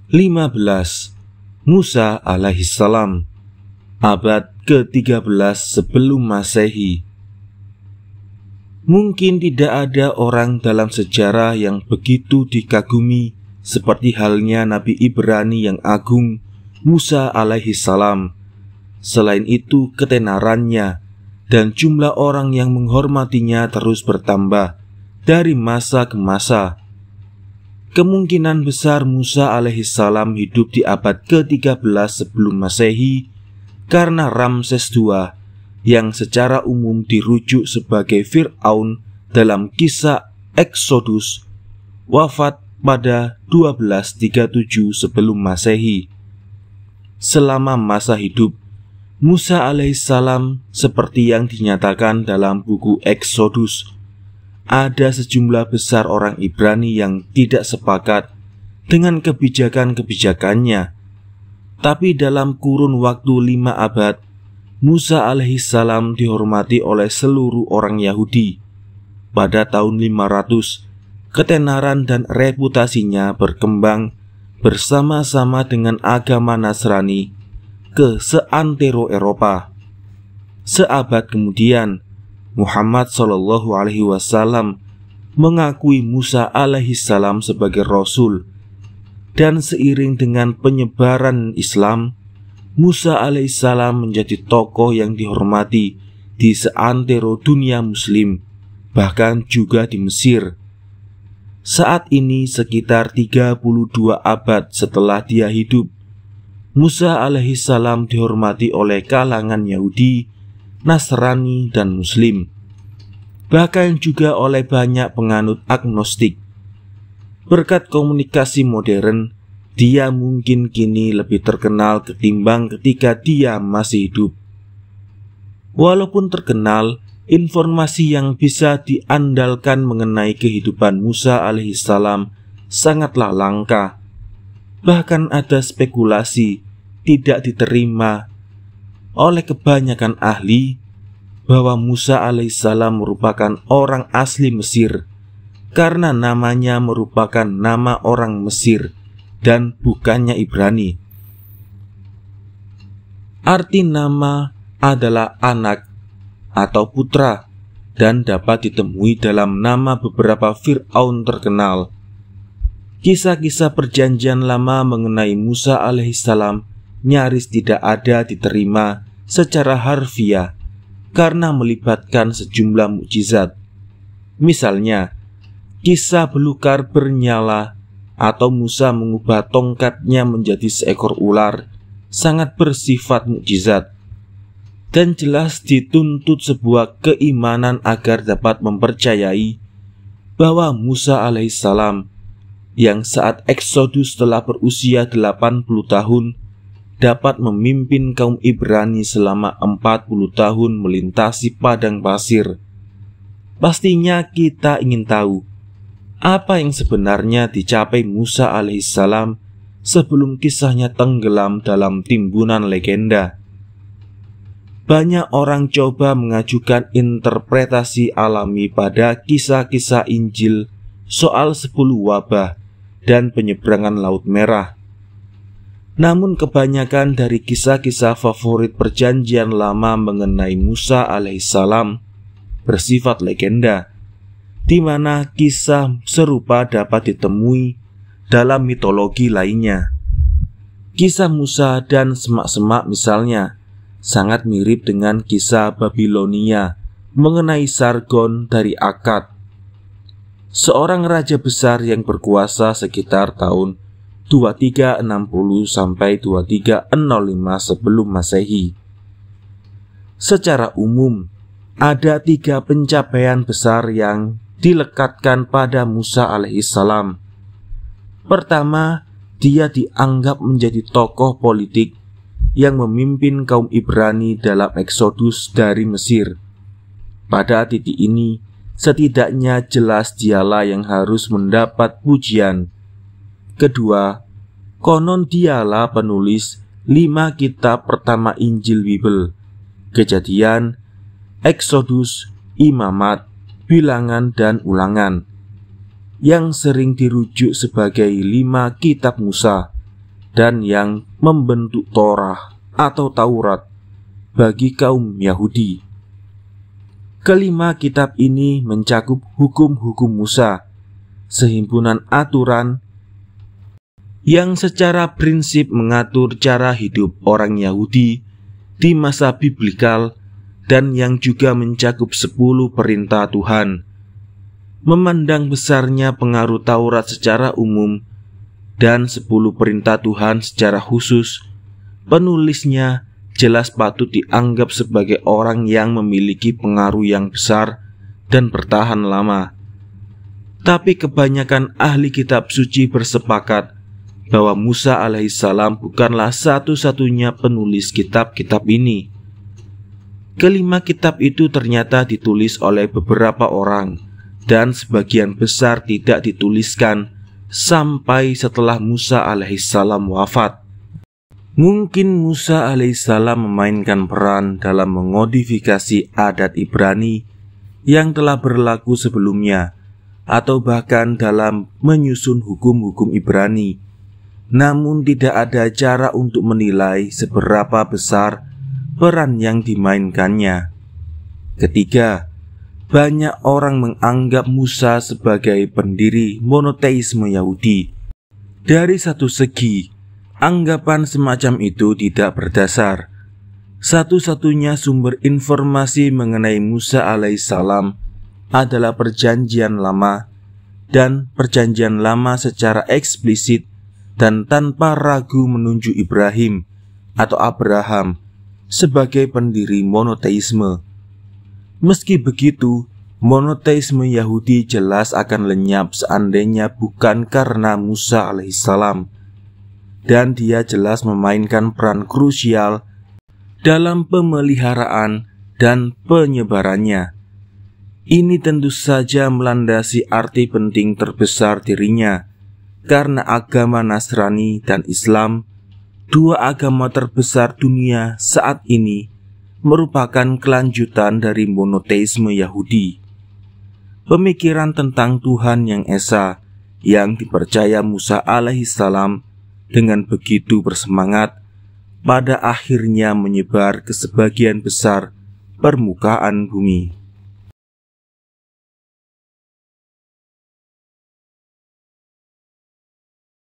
15. Musa alaihissalam, abad ke-13 sebelum Masehi. Mungkin tidak ada orang dalam sejarah yang begitu dikagumi seperti halnya Nabi Ibrani yang agung, Musa alaihissalam. Selain itu, ketenarannya dan jumlah orang yang menghormatinya terus bertambah dari masa ke masa. Kemungkinan besar Musa alaihissalam hidup di abad ke-13 sebelum Masehi karena Ramses II yang secara umum dirujuk sebagai Fir'aun dalam kisah Exodus wafat pada 1237 sebelum Masehi. Selama masa hidup Musa alaihissalam, seperti yang dinyatakan dalam buku Exodus, ada sejumlah besar orang Ibrani yang tidak sepakat dengan kebijakan-kebijakannya. Tapi dalam kurun waktu 5 abad, Musa alaihissalam dihormati oleh seluruh orang Yahudi. Pada tahun 500, ketenaran dan reputasinya berkembang bersama-sama dengan agama Nasrani ke seantero Eropa. Seabad kemudian, Muhammad SAW mengakui Musa alaihissalam sebagai Rasul, dan seiring dengan penyebaran Islam, Musa alaihissalam menjadi tokoh yang dihormati di seantero dunia Muslim, bahkan juga di Mesir. Saat ini sekitar 32 abad setelah dia hidup, Musa alaihissalam dihormati oleh kalangan Yahudi, Nasrani, dan Muslim, bahkan juga oleh banyak penganut agnostik. Berkat komunikasi modern, dia mungkin kini lebih terkenal ketimbang ketika dia masih hidup. Walaupun terkenal, informasi yang bisa diandalkan mengenai kehidupan Musa alaihissalam sangatlah langka. Bahkan ada spekulasi tidak diterima oleh kebanyakan ahli bahwa Musa alaihissalam merupakan orang asli Mesir karena namanya merupakan nama orang Mesir dan bukannya Ibrani. Arti nama adalah anak atau putra dan dapat ditemui dalam nama beberapa Fir'aun terkenal. Kisah-kisah perjanjian lama mengenai Musa alaihissalam nyaris tidak ada diterima secara harfiah karena melibatkan sejumlah mukjizat. Misalnya, kisah belukar bernyala atau Musa mengubah tongkatnya menjadi seekor ular sangat bersifat mukjizat dan jelas dituntut sebuah keimanan agar dapat mempercayai bahwa Musa alaihissalam yang saat Exodus telah berusia 80 tahun dapat memimpin kaum Ibrani selama 40 tahun melintasi padang pasir. Pastinya kita ingin tahu apa yang sebenarnya dicapai Musa alaihissalam sebelum kisahnya tenggelam dalam timbunan legenda. Banyak orang coba mengajukan interpretasi alami pada kisah-kisah Injil soal 10 wabah dan penyeberangan Laut Merah. Namun kebanyakan dari kisah-kisah favorit perjanjian lama mengenai Musa alaihissalam bersifat legenda, di mana kisah serupa dapat ditemui dalam mitologi lainnya. Kisah Musa dan semak-semak misalnya sangat mirip dengan kisah Babilonia mengenai Sargon dari Akkad, seorang raja besar yang berkuasa sekitar tahun 2360 sampai 2305 sebelum Masehi. Secara umum, ada 3 pencapaian besar yang dilekatkan pada Musa alaihissalam. Pertama, dia dianggap menjadi tokoh politik yang memimpin kaum Ibrani dalam Exodus dari Mesir. Pada titik ini, setidaknya jelas dialah yang harus mendapat pujian. Kedua, konon dialah penulis 5 kitab pertama Injil Bible, Kejadian, Exodus, Imamat, Bilangan, dan Ulangan, yang sering dirujuk sebagai 5 kitab Musa dan yang membentuk Torah atau Taurat bagi kaum Yahudi. Kelima kitab ini mencakup hukum-hukum Musa, sehimpunan aturan yang secara prinsip mengatur cara hidup orang Yahudi di masa biblikal dan yang juga mencakup 10 perintah Tuhan. Memandang besarnya pengaruh Taurat secara umum dan 10 perintah Tuhan secara khusus, penulisnya jelas patut dianggap sebagai orang yang memiliki pengaruh yang besar dan bertahan lama. Tapi kebanyakan ahli kitab suci bersepakat bahwa Musa alaihissalam bukanlah satu-satunya penulis kitab-kitab ini. Kelima kitab itu ternyata ditulis oleh beberapa orang, dan sebagian besar tidak dituliskan sampai setelah Musa alaihissalam wafat. Mungkin Musa alaihissalam memainkan peran dalam memodifikasi adat Ibrani yang telah berlaku sebelumnya, atau bahkan dalam menyusun hukum-hukum Ibrani. Namun tidak ada cara untuk menilai seberapa besar peran yang dimainkannya. Ketiga, banyak orang menganggap Musa sebagai pendiri monoteisme Yahudi. Dari satu segi, anggapan semacam itu tidak berdasar. Satu-satunya sumber informasi mengenai Musa alaihissalam adalah Perjanjian Lama, dan Perjanjian Lama secara eksplisit dan tanpa ragu menunjuk Ibrahim atau Abraham sebagai pendiri monoteisme. Meski begitu, monoteisme Yahudi jelas akan lenyap seandainya bukan karena Musa alaihissalam, dan dia jelas memainkan peran krusial dalam pemeliharaan dan penyebarannya. Ini tentu saja melandasi arti penting terbesar dirinya, karena agama Nasrani dan Islam, dua agama terbesar dunia saat ini, merupakan kelanjutan dari monoteisme Yahudi. Pemikiran tentang Tuhan yang esa yang dipercaya Musa alaihissalam dengan begitu bersemangat pada akhirnya menyebar ke sebagian besar permukaan bumi.